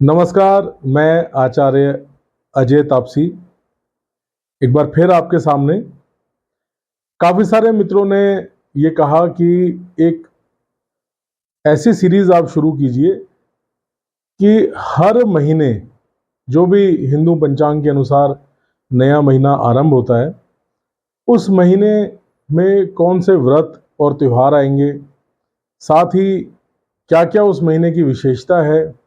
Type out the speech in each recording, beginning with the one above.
नमस्कार, मैं आचार्य अजय तापसी एक बार फिर आपके सामने। काफ़ी सारे मित्रों ने ये कहा कि एक ऐसी सीरीज़ आप शुरू कीजिए कि हर महीने जो भी हिंदू पंचांग के अनुसार नया महीना आरंभ होता है, उस महीने में कौन से व्रत और त्योहार आएंगे, साथ ही क्या-क्या उस महीने की विशेषता है,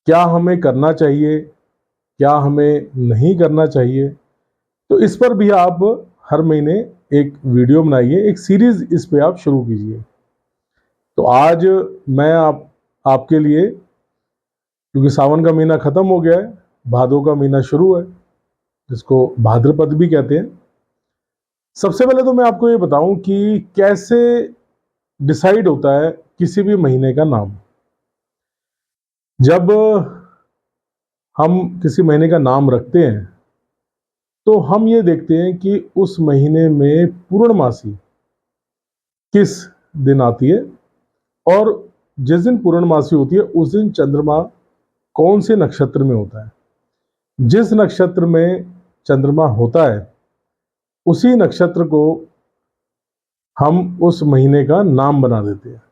क्या हमें करना चाहिए, क्या हमें नहीं करना चाहिए। तो इस पर भी आप हर महीने एक वीडियो बनाइए, एक सीरीज़ इस पे आप शुरू कीजिए। तो आज मैं आपके लिए, क्योंकि सावन का महीना ख़त्म हो गया है, भादों का महीना शुरू है, जिसको भाद्रपद भी कहते हैं। सबसे पहले तो मैं आपको ये बताऊं कि कैसे डिसाइड होता है किसी भी महीने का नाम। जब हम किसी महीने का नाम रखते हैं, तो हम ये देखते हैं कि उस महीने में पूर्णमासी किस दिन आती है, और जिस दिन पूर्णमासी होती है उस दिन चंद्रमा कौन से नक्षत्र में होता है। जिस नक्षत्र में चंद्रमा होता है, उसी नक्षत्र को हम उस महीने का नाम बना देते हैं।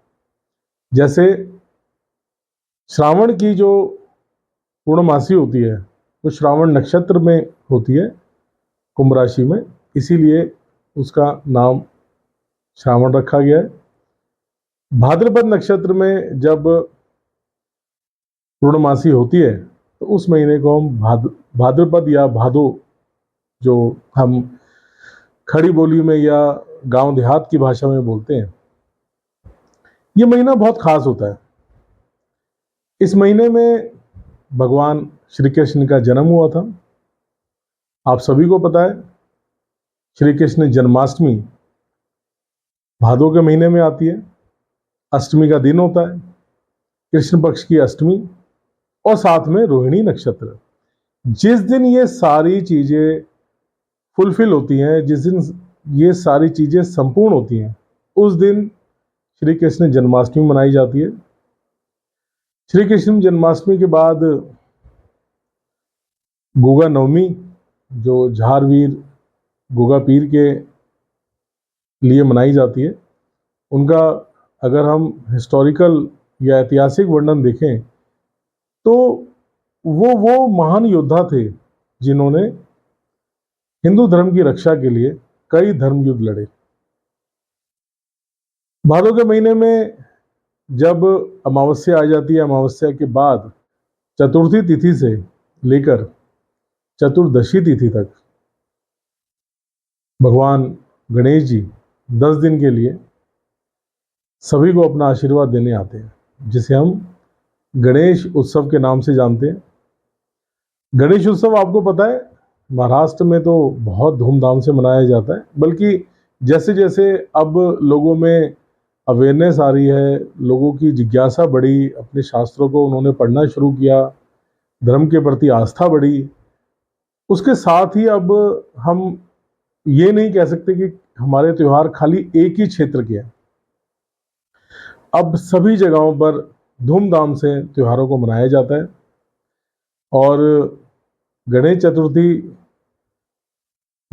जैसे श्रावण की जो पूर्णमासी होती है, वो श्रावण नक्षत्र में होती है, कुंभ राशि में, इसीलिए उसका नाम श्रावण रखा गया है। भाद्रपद नक्षत्र में जब पूर्णमासी होती है, तो उस महीने को हम भाद्रपद या भादो, जो हम खड़ी बोली में या गांव देहात की भाषा में बोलते हैं, ये महीना बहुत खास होता है। इस महीने में भगवान श्री कृष्ण का जन्म हुआ था। आप सभी को पता है, श्री कृष्ण जन्माष्टमी भादों के महीने में आती है। अष्टमी का दिन होता है, कृष्ण पक्ष की अष्टमी, और साथ में रोहिणी नक्षत्र। जिस दिन ये सारी चीजें फुलफिल होती हैं, जिस दिन ये सारी चीजें संपूर्ण होती हैं, उस दिन श्री कृष्ण जन्माष्टमी मनाई जाती है। श्री कृष्ण जन्माष्टमी के बाद गुगा नवमी, जो झारवीर गुगा पीर के लिए मनाई जाती है, उनका अगर हम हिस्टोरिकल या ऐतिहासिक वर्णन देखें, तो वो महान योद्धा थे जिन्होंने हिंदू धर्म की रक्षा के लिए कई धर्म युद्ध लड़े। भादों के महीने में जब अमावस्या आ जाती है, अमावस्या के बाद चतुर्थी तिथि से लेकर चतुर्दशी तिथि तक भगवान गणेश जी 10 दिन के लिए सभी को अपना आशीर्वाद देने आते हैं, जिसे हम गणेश उत्सव के नाम से जानते हैं। गणेश उत्सव आपको पता है, महाराष्ट्र में तो बहुत धूमधाम से मनाया जाता है। बल्कि जैसे जैसे अब लोगों में अवेयरनेस आ रही है, लोगों की जिज्ञासा बढ़ी, अपने शास्त्रों को उन्होंने पढ़ना शुरू किया, धर्म के प्रति आस्था बढ़ी, उसके साथ ही अब हम ये नहीं कह सकते कि हमारे त्यौहार खाली एक ही क्षेत्र के हैं। अब सभी जगहों पर धूमधाम से त्योहारों को मनाया जाता है। और गणेश चतुर्थी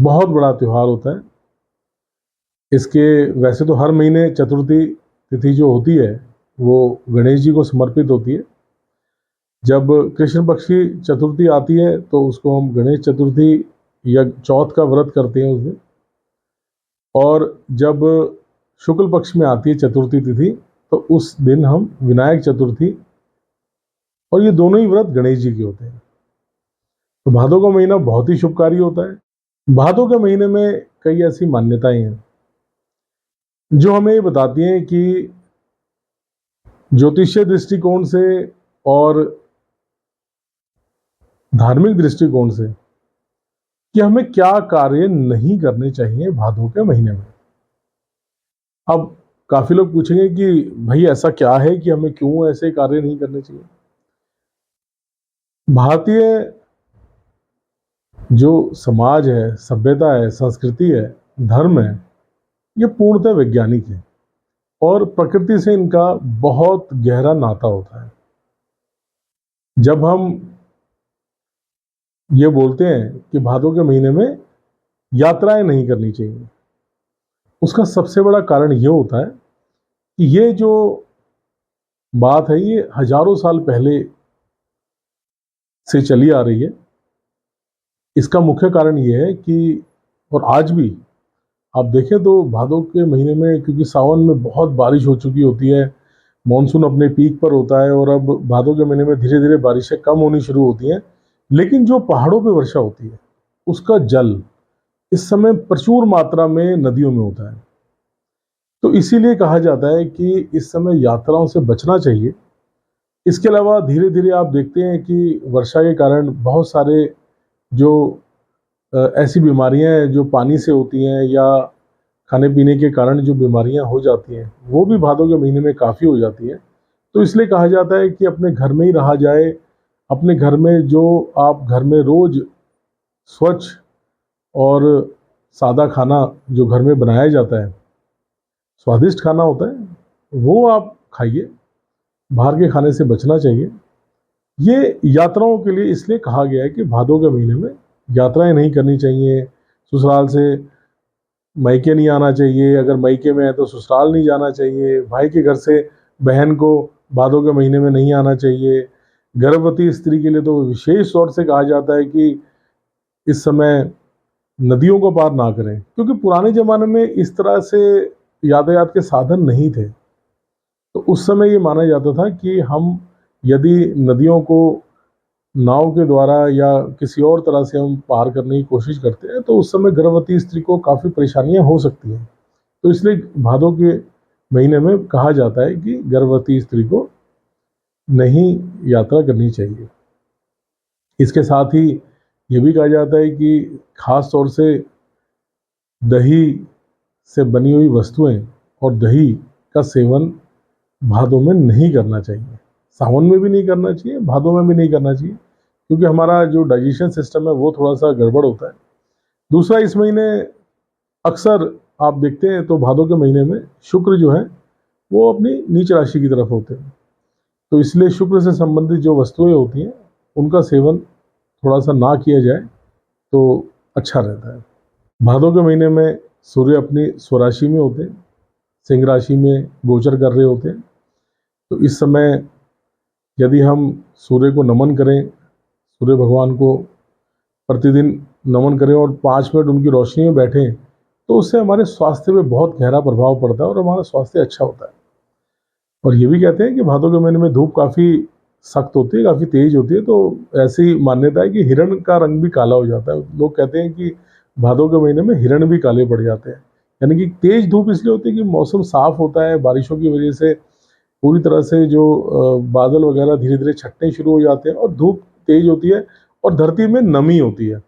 बहुत बड़ा त्यौहार होता है। इसके वैसे तो हर महीने चतुर्थी तिथि जो होती है, वो गणेश जी को समर्पित होती है। जब कृष्ण पक्ष की चतुर्थी आती है, तो उसको हम गणेश चतुर्थी या चौथ का व्रत करते हैं उस दिन। और जब शुक्ल पक्ष में आती है चतुर्थी तिथि, तो उस दिन हम विनायक चतुर्थी, और ये दोनों ही व्रत गणेश जी के होते हैं। तो भादों का महीना बहुत ही शुभकारी होता है। भादों के महीने में कई ऐसी मान्यताएं हैं जो हमें ये बताती हैं कि ज्योतिषीय दृष्टिकोण से और धार्मिक दृष्टिकोण से कि हमें क्या कार्य नहीं करने चाहिए भादों के महीने में। अब काफी लोग पूछेंगे कि भाई ऐसा क्या है कि हमें क्यों ऐसे कार्य नहीं करने चाहिए। भारतीय जो समाज है, सभ्यता है, संस्कृति है, धर्म है, ये पूर्णतः वैज्ञानिक है, और प्रकृति से इनका बहुत गहरा नाता होता है। जब हम ये बोलते हैं कि भादों के महीने में यात्राएं नहीं करनी चाहिए, उसका सबसे बड़ा कारण ये होता है कि ये जो बात है ये हजारों साल पहले से चली आ रही है। इसका मुख्य कारण ये है कि और आज भी आप देखें तो भादों के महीने में, क्योंकि सावन में बहुत बारिश हो चुकी होती है, मॉनसून अपने पीक पर होता है और अब भादों के महीने में धीरे धीरे बारिशें कम होनी शुरू होती हैं, लेकिन जो पहाड़ों पे वर्षा होती है उसका जल इस समय प्रचुर मात्रा में नदियों में होता है। तो इसीलिए कहा जाता है कि इस समय यात्राओं से बचना चाहिए। इसके अलावा धीरे धीरे आप देखते हैं कि वर्षा के कारण बहुत सारे जो ऐसी बीमारियां हैं जो पानी से होती हैं या खाने पीने के कारण जो बीमारियां हो जाती हैं, वो भी भादों के महीने में काफ़ी हो जाती हैं। तो इसलिए कहा जाता है कि अपने घर में ही रहा जाए। अपने घर में जो आप घर में रोज स्वच्छ और सादा खाना जो घर में बनाया जाता है, स्वादिष्ट खाना होता है, वो आप खाइए। बाहर के खाने से बचना चाहिए। ये यात्राओं के लिए इसलिए कहा गया है कि भादों के महीने में यात्राएं नहीं करनी चाहिए। ससुराल से मायके नहीं आना चाहिए, अगर मायके में है तो ससुराल नहीं जाना चाहिए। भाई के घर से बहन को भादों के महीने में नहीं आना चाहिए। गर्भवती स्त्री के लिए तो विशेष तौर से कहा जाता है कि इस समय नदियों को पार ना करें, क्योंकि पुराने ज़माने में इस तरह से यातायात के साधन नहीं थे। तो उस समय ये माना जाता था कि हम यदि नदियों को नाव के द्वारा या किसी और तरह से हम पार करने की कोशिश करते हैं, तो उस समय गर्भवती स्त्री को काफ़ी परेशानियां हो सकती हैं। तो इसलिए भादों के महीने में कहा जाता है कि गर्भवती स्त्री को नहीं यात्रा करनी चाहिए। इसके साथ ही ये भी कहा जाता है कि खास तौर से दही से बनी हुई वस्तुएं और दही का सेवन भादों में नहीं करना चाहिए। सावन में भी नहीं करना चाहिए, भादों में भी नहीं करना चाहिए, क्योंकि हमारा जो डाइजेशन सिस्टम है वो थोड़ा सा गड़बड़ होता है। दूसरा, इस महीने अक्सर आप देखते हैं तो भादों के महीने में शुक्र जो है वो अपनी नीच राशि की तरफ होते हैं। तो इसलिए शुक्र से संबंधित जो वस्तुएं होती हैं उनका सेवन थोड़ा सा ना किया जाए तो अच्छा रहता है। भादों के महीने में सूर्य अपनी स्वराशि में होते हैं, सिंह राशि में गोचर कर रहे होते हैं। तो इस समय यदि हम सूर्य को नमन करें, सूर्य भगवान को प्रतिदिन नमन करें और 5 मिनट उनकी रोशनी में बैठें, तो उससे हमारे स्वास्थ्य पे बहुत गहरा प्रभाव पड़ता है और हमारा स्वास्थ्य अच्छा होता है। और ये भी कहते हैं कि भादों के महीने में धूप काफ़ी सख्त होती है, काफ़ी तेज होती है, तो ऐसी मान्यता है कि हिरण का रंग भी काला हो जाता है। लोग कहते हैं कि भादों के महीने में हिरण भी काले पड़ जाते हैं। यानी कि तेज धूप इसलिए होती है कि मौसम साफ होता है, बारिशों की वजह से पूरी तरह से जो बादल वगैरह धीरे धीरे छटने शुरू हो जाते हैं और धूप तेज होती है और धरती में नमी होती है,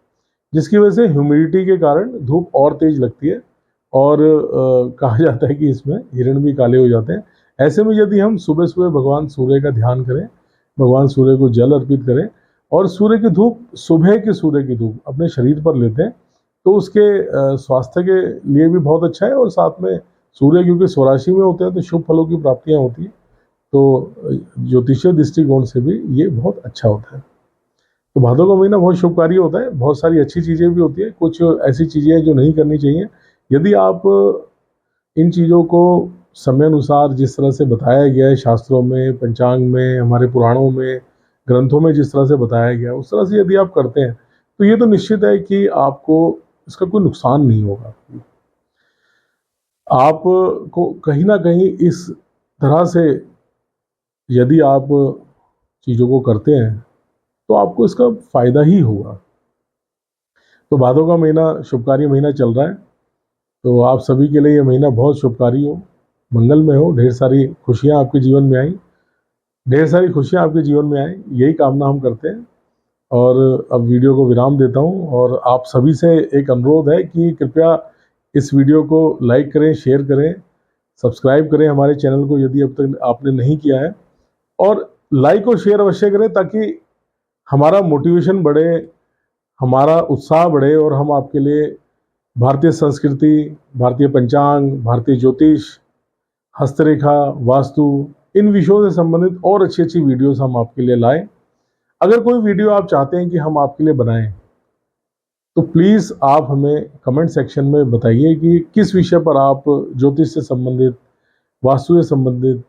जिसकी वजह से ह्यूमिडिटी के कारण धूप और तेज लगती है और कहा जाता है कि इसमें हिरण भी काले हो जाते हैं। ऐसे में यदि हम सुबह सुबह भगवान सूर्य का ध्यान करें, भगवान सूर्य को जल अर्पित करें और सूर्य की धूप, सुबह के सूर्य की धूप अपने शरीर पर लेते हैं, तो उसके स्वास्थ्य के लिए भी बहुत अच्छा है और साथ में सूर्य क्योंकि स्वराशि में होते हैं तो शुभ फलों की प्राप्तियाँ होती हैं। तो ज्योतिषीय दृष्टिकोण से भी ये बहुत अच्छा होता है। तो भादों का महीना बहुत शुभकारी होता है, बहुत सारी अच्छी चीज़ें भी होती हैं, कुछ ऐसी चीज़ें हैं जो नहीं करनी चाहिए। यदि आप इन चीज़ों को समय अनुसार जिस तरह से बताया गया है शास्त्रों में, पंचांग में, हमारे पुराणों में, ग्रंथों में जिस तरह से बताया गया है, उस तरह से यदि आप करते हैं, तो ये तो निश्चित है कि आपको इसका कोई नुकसान नहीं होगा। आपको कहीं न कहीं इस तरह से यदि आप चीज़ों को करते हैं, तो आपको इसका फ़ायदा ही होगा। तो भादों का महीना शुभकारी महीना चल रहा है, तो आप सभी के लिए ये महीना बहुत शुभकारी हो, मंगलमय हो, ढेर सारी खुशियाँ आपके जीवन में आएँ, ढेर सारी खुशियाँ आपके जीवन में आएँ, यही कामना हम करते हैं। और अब वीडियो को विराम देता हूँ और आप सभी से एक अनुरोध है कि कृपया इस वीडियो को लाइक करें, शेयर करें, सब्सक्राइब करें हमारे चैनल को यदि अब तक आपने नहीं किया है, और लाइक और शेयर अवश्य करें ताकि हमारा मोटिवेशन बढ़े, हमारा उत्साह बढ़े और हम आपके लिए भारतीय संस्कृति, भारतीय पंचांग, भारतीय ज्योतिष, हस्तरेखा, वास्तु, इन विषयों से संबंधित और अच्छी-अच्छी वीडियोस हम आपके लिए लाएँ। अगर कोई वीडियो आप चाहते हैं कि हम आपके लिए बनाएं, तो प्लीज़ आप हमें कमेंट सेक्शन में बताइए कि किस विषय पर आप ज्योतिष से संबंधित, वास्तु से संबंधित,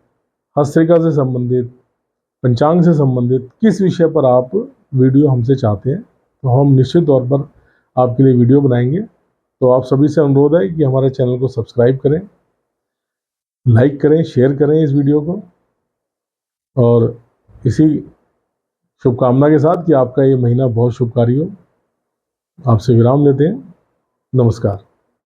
हस्तरेखा से संबंधित, पंचांग से संबंधित किस विषय पर आप वीडियो हमसे चाहते हैं, तो हम निश्चित तौर पर आपके लिए वीडियो बनाएंगे। तो आप सभी से अनुरोध है कि हमारे चैनल को सब्सक्राइब करें, लाइक करें, शेयर करें इस वीडियो को, और इसी शुभकामना के साथ कि आपका ये महीना बहुत शुभकारी हो, आपसे विराम लेते हैं। नमस्कार।